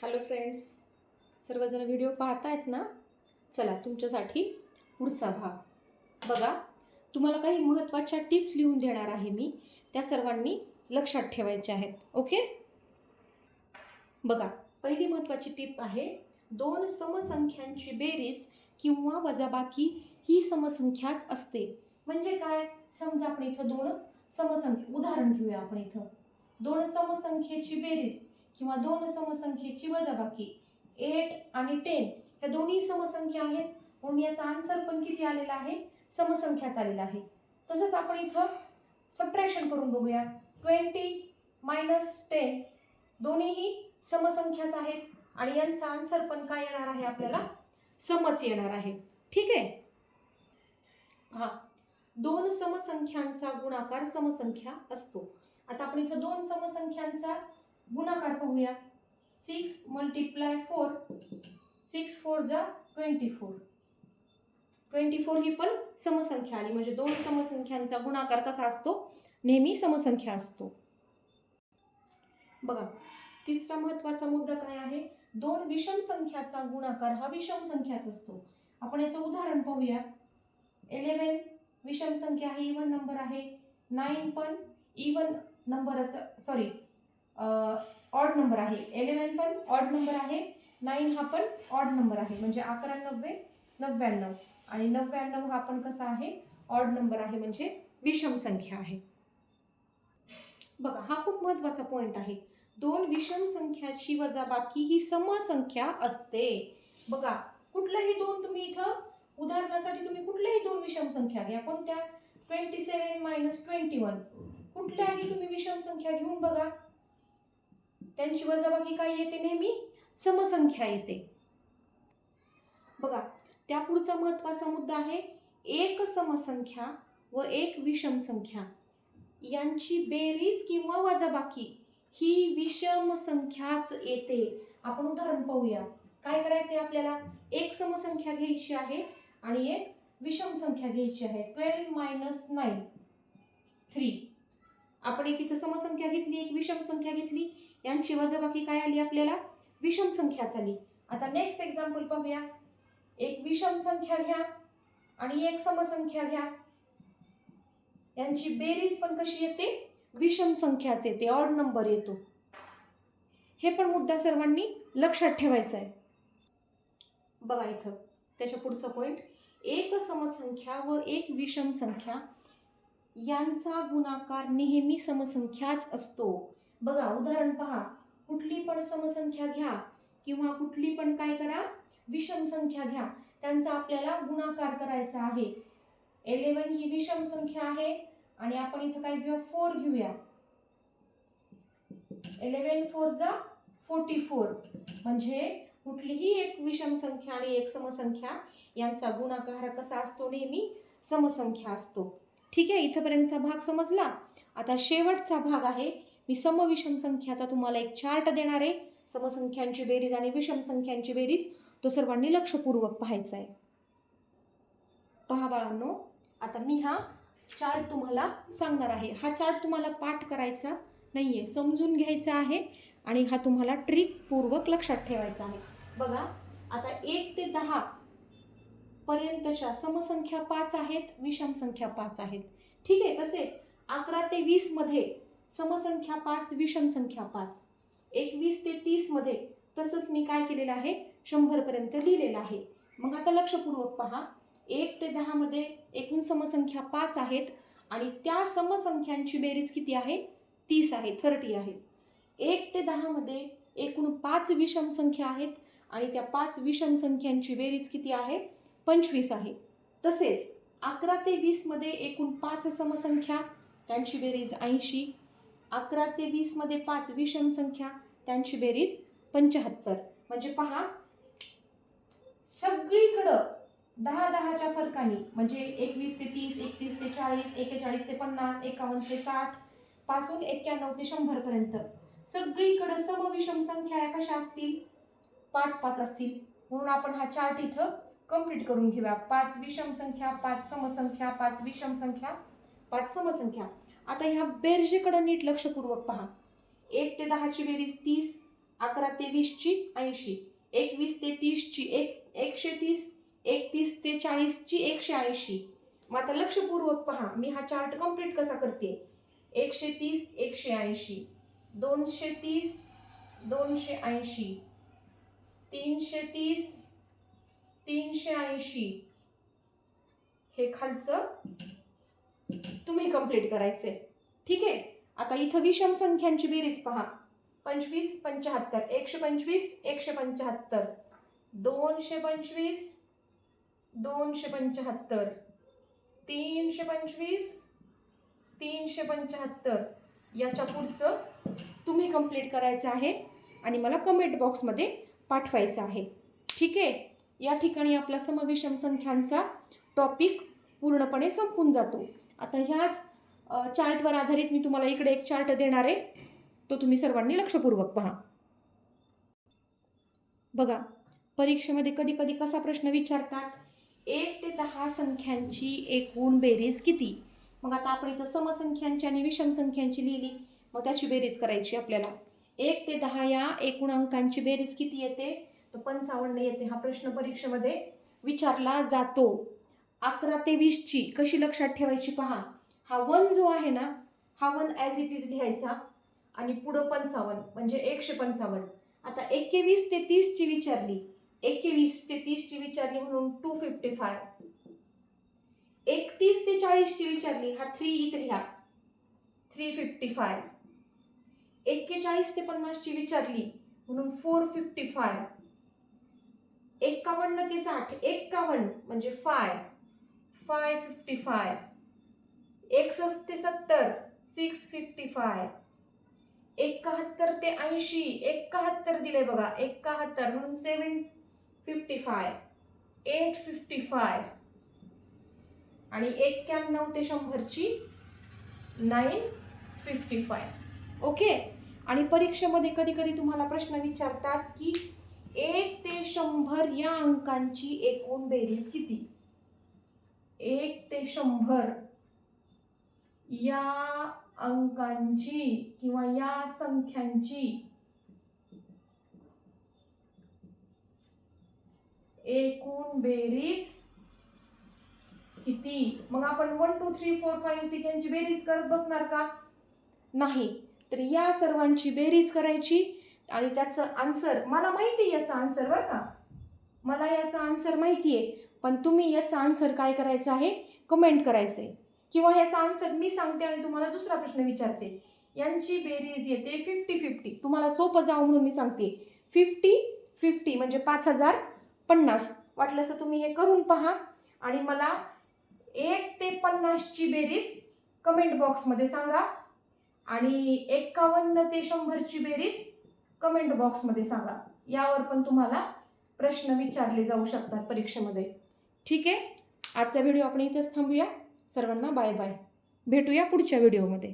Hello friends, सर्वजण video पाहतायत ना? चला तुमच्यासाठी पुढचा भाग बघा. तुम्हाला काही महत्त्वाच्या टिप्स लिहून देणार आहे मी, त्या सर्वांनी लक्षात ठेवायच्या आहेत. ओके, बघा. पहिली महत्त्वाची टिप आहे, दोन समसंख्यांची बेरीज किंवा वजाबाकी ही समसंख्याच असते. म्हणजे काय? समजा आपण इथं दोन समसंख्या, उदाहरण घेऊया. आपण इथं दोन समसंख्येची बेरीज किंवा दोन समसंख्येची वजाबाकी 8 आणि 10 ह्या दोन्ही समसंख्या आहेत, म्हणून याचा आन्सर पण किती आलेला आहे? समसंख्याच आलेला आहे. तसंच आपण इथं सबट्रॅक्शन करून बघूया. 20 - 10 दोन्हीही समसंख्याच आहेत आणि यांचा आन्सर पण काय येणार आहे? आपल्याला समच येणार आहे. ठीक आहे. हा, दोन समसंख्यांचा गुणाकार समसंख्या असतो. आता आपण इथं दोन समसंख्यांचा गुणाकार पाहूया. 6 × 4, 6 4 जा 24. 24 ही पण समसंख्या आली. म्हणजे दोन समसंख्यांचा गुणाकार कसा असतो? नेहमी समसंख्या असतो. बघा, तिसरा महत्त्वाचा मुद्दा काय आहे? दोन विषम संख्याचा गुणाकार हा विषम संख्याच असतो. आपण याचं उदाहरण पाहूया. 11 विषम संख्या आहे, इव्हन नंबर आहे. 9 पण इव्हन नंबरचा, सॉरी, ऑड नंबर आहे. 11 पण ऑड नंबर आहे, 9 हा पण ऑड नंबर आहे. म्हणजे 11 × 90 99 आणि 99 हा पण कसा आहे? ऑड नंबर आहे, म्हणजे विषम संख्या आहे. बघा, हा खूप महत्त्वाचा पॉइंट आहे. दोन विषम संख्याची वजाबाकी ही समसंख्या असते. बघा, कुठल्याही दोन तुम्ही इथं उदाहरणासाठी तुम्ही कुठल्याही दोन विषम संख्या घ्या. कोणत्या? 27 - 21. कुठल्याही तुम्ही विषम संख्या घेऊन बघा, त्यांची वजाबाकी काय येते? नेहमी समसंख्या येते. बघा, त्या पुढचा महत्त्वाचा मुद्दा आहे, एक समसंख्या व एक विषम संख्या यांची बेरीज किंवा वजाबाकी ही विषम संख्याच येते. आपण उदाहरण पाहूया. काय करायचंय आपल्याला? एक समसंख्या घ्यायची आहे आणि एक विषम संख्या घ्यायची आहे. 12 - 9 3. आपण एक इथं समसंख्या घेतली, एक विषम संख्या घेतली, यांची वजाबाकी काय आली? आपल्याला विषम संख्याच आली. आता नेक्स्ट एक्झाम्पल पाहूया. एक विषम संख्या घ्या आणि एक समसंख्या घ्या, यांची बेरीज पण कशी येते? विषम संख्याच येते, ऑड नंबर येतो. हे पण मुद्दा सर्वांनी लक्षात ठेवायचा आहे. बघा इथं त्याच्या पुढचा पॉइंट, एक समसंख्या व एक विषम संख्या यांचा गुणाकार नेहमी समसंख्याच असतो. बघा, उदाहरण पहा. कुठली पण समसंख्या घ्या किंवा कुठली पण काय करा, विषम संख्या घ्या, त्यांचा आपल्याला गुणाकार करायचा आहे. 11 ही विषम संख्या आहे आणि आपण इथं काय घेऊया? 4 घेऊया. 11 4 जा 44. म्हणजे कुठलीही एक विषम संख्या आणि एक समसंख्या यांचा गुणाकार कसा असतो? नेहमी समसंख्या असतो. ठीक आहे, इथपर्यंतचा भाग समजला. आता शेवटचा भाग आहे, मी समविषम संख्याचा तुम्हाला एक चार्ट देणार आहे. समसंख्यांची बेरीज आणि विषम संख्यांची बेरीज, तो सर्वांनी लक्षपूर्वक पाहायचा आहे. पहा बाळांनो, आता मी हा चार्ट तुम्हाला सांगणार आहे. हा चार्ट तुम्हाला पाठ करायचा नाहीये, समजून घ्यायचा आहे आणि हा तुम्हाला ट्रिक पूर्वक लक्षात ठेवायचा आहे. बघा, आता 1 ते 10 पर्यंतच्या समसंख्या 5 आहेत, विषम संख्या 5 आहेत. ठीक आहे. तसेच 11 ते 20 मध्ये समसंख्या 5, विषम संख्या 5. 21 ते 30 मध्ये तसंच मी काय केलेलं आहे? 100 पर्यंत लिहिलेलं आहे. मग आता लक्षपूर्वक पहा. 1 ते 10 मध्ये एकूण समसंख्या 5 आहेत आणि त्या समसंख्यांची बेरीज किती आहे? 30 आहे, 30 आहे. 1 ते 10 मध्ये एकूण 5 विषम संख्या आहेत आणि त्या 5 विषम संख्यांची बेरीज किती आहे? 25 आहे. तसेच 11 ते 20 मध्ये एकूण 5 समसंख्या, त्यांची बेरीज 80. 11 ते 20 मध्ये 5 विषम संख्या, त्यांची बेरीज 75. म्हणजे पहा, सगळीकडं 10-10च्या फरकाने, म्हणजे 21 ते 30, 31 ते 40, 41 ते 50, 51 ते 60 पासून 91 ते 100 पर्यंत सगळीकडे समविषम संख्या कशा असतील? 5-5 असतील. म्हणून आपण हा चार्ट इथं कंप्लीट करून घेऊया. 5 विषम संख्या, 5 समसंख्या, 5 विषम संख्या, 5 समसंख्या. आता ह्या बेरजेकडे नीट लक्षपूर्वक पहा. 1 ते 10 ची बेरीज 30, 11 ते 20ची 80, 21 ते 30ची 130, 31 ते 40ची 180. मग आता लक्षपूर्वक पहा, मी हा चार्ट कंप्लीट कसा करते. 130 180, 230 280, 330 380. हे खालचं तुम्ही कंप्लीट करायचंय. ठीक आहे. आता इथं विषम संख्यांची बेरीज पहा. 25 75, 125 175, 225 275, 325 375. याच्या पुढचं तुम्ही कंप्लीट करायचं आहे आणि मला कमेंट बॉक्समध्ये पाठवायचं आहे. ठीक आहे. या ठिकाणी आपला समविषम संख्यांचा टॉपिक पूर्णपणे संपून जातो. आता ह्याच चार्टवर आधारित मी तुम्हाला इकडे एक चार्ट देणार आहे, तो तुम्ही सर्वांनी लक्षपूर्वक पहा. बघा, परीक्षेमध्ये कधी कधी कसा प्रश्न विचारतात, 1 ते 10 संख्यांची एकूण बेरीज किती. मग आता आपण इथं समसंख्यांची आणि विषम संख्यांची लिहिली, मग त्याची बेरीज करायची आपल्याला. 1 ते 10 या एकूण अंकांची बेरीज किती येते, तर 55 येते. हा प्रश्न परीक्षेमध्ये विचारला जातो. 11 ते 20ची कशी लक्षात ठेवायची पहा. हा 1 जो आहे ना, हा 1 ॲज इट इज लिहायचा आणि पुढं 55 म्हणजे 155. आता 21 ते 30ची विचारली, 21 ते 30ची विचारली म्हणून 255. 31 ते 40ची विचारली, हा 3 इथे लिहा 355. 41 ते 50ची विचारली म्हणून 455. 51 ते 60, 51 म्हणजे 555. 61 ते 70 655. 71 ते 80, 71 दिले बघा 71 म्हणून 755, 855. आणि 91 ते 100ची 955. ओके. आणि परीक्षेमध्ये कधी कधी तुम्हाला प्रश्न विचारतात की 1 ते 100 या अंकांची एकूण बेरीज किती. 1 ते 100 या अंकांची किंवा या संख्यांची एकूण बेरीज किती. मग आपण 1 2 3 4 5 6 यांची बेरीज करत बसणार का, नाही. तर या सर्वांची बेरीज करायची आणि त्याचं आन्सर मला माहिती आहे, याचा आन्सर बरं का, मला याचा आन्सर माहिती आहे, पण तुम्ही याचा आन्सर काय करायचं आहे, कमेंट करायचं आहे. किंवा ह्याचा आन्सर मी सांगते आणि तुम्हाला दुसरा प्रश्न विचारते. यांची बेरीज येते 50-50. तुम्हाला सोपं जावं म्हणून मी सांगते 50-50 म्हणजे 5050. वाटलं असं तुम्ही हे करून पहा आणि मला 1 ते 50ची बेरीज कमेंट बॉक्समध्ये सांगा आणि 51 ते 100ची बेरीज कमेंट बॉक्समध्ये सांगा. यावर पण तुम्हाला प्रश्न विचारले जाऊ शकतात परीक्षेमध्ये. ठीक आहे. आजचा व्हिडिओ आपण इथेच थांबूया. सर्वांना बाय बाय. भेटूया पुढच्या व्हिडिओमध्ये.